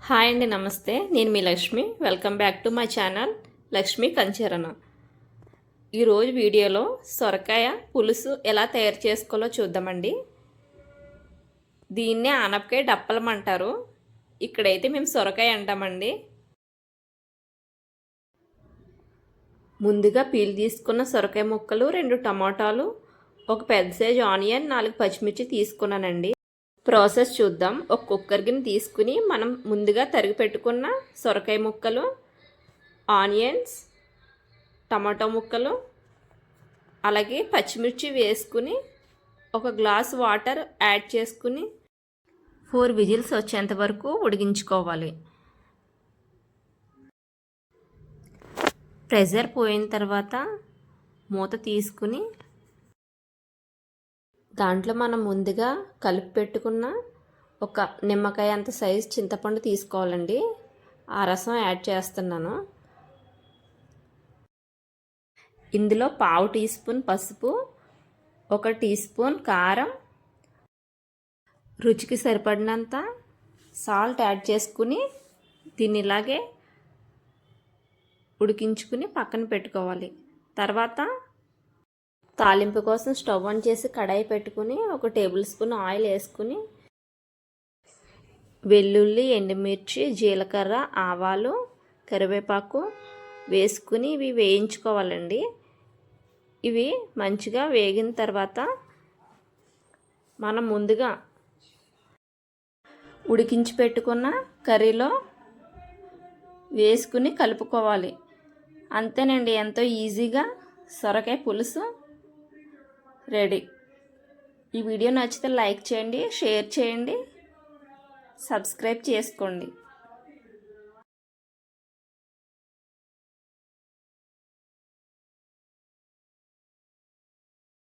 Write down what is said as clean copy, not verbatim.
Hi అండి, నమస్తే. నేను మీ Lakshmi. Welcome back to my channel Lakshmi Kancharana. ఈరోజు వీడియోలో సొరకాయ పులుసు ఎలా తయారు చేసుకోవాలో చూద్దామండి. దీన్నే ఆనపకాయ డప్పలం అంటారు. ఇక్కడైతే మేము సొరకాయ అంటామండి. ముందుగా పీల్ తీసుకున్న సొరకాయ ముక్కలు, 2 టమాటాలు, ఒక పెద్ద సైజు ఆనియన్, 4 పచ్చిమిర్చి తీసుకున్నానండి. ప్రాసెస్ చూద్దాం. ఒక కుక్కర్ గిన్నె తీసుకుని మనం ముందుగా తరిగి పెట్టుకున్న సొరకాయ ముక్కలు, ఆనియన్స్, టమాటో ముక్కలు, అలాగే పచ్చిమిర్చి వేసుకుని ఒక గ్లాస్ వాటర్ యాడ్ చేసుకుని 4 విజిల్స్ వచ్చేంత వరకు ఉడికించుకోవాలి. ప్రెషర్ పోయిన తర్వాత మూత తీసుకుని దాంట్లో మనం ముందుగా కలిపి పెట్టుకున్న ఒక నిమ్మకాయ అంత సైజు చింతపండు తీసుకోవాలండి. ఆ రసం యాడ్ చేస్తున్నాను. ఇందులో 1/2 టీ స్పూన్ పసుపు, 1 టీ స్పూన్ కారం, రుచికి సరిపడినంత సాల్ట్ యాడ్ చేసుకుని దీన్ని ఇలాగే ఉడికించుకుని పక్కన పెట్టుకోవాలి. తర్వాత తాలింపు కోసం స్టవ్ ఆన్ చేసి కడాయి పెట్టుకుని 1 టేబుల్ స్పూన్ ఆయిల్ వేసుకుని వెల్లుల్లి, ఎండుమిర్చి, జీలకర్ర, ఆవాలు, కరివేపాకు వేసుకుని ఇవి వేయించుకోవాలండి. ఇవి మంచిగా వేగిన తర్వాత మనం ముందుగా ఉడికించి పెట్టుకున్న కర్రీలో వేసుకుని కలుపుకోవాలి. అంతేనండి, ఎంతో ఈజీగా సొరకాయ పులుసు రెడీ. ఈ వీడియో నచ్చితే లైక్ చేయండి, షేర్ చేయండి, సబ్స్క్రైబ్ చేసుకోండి.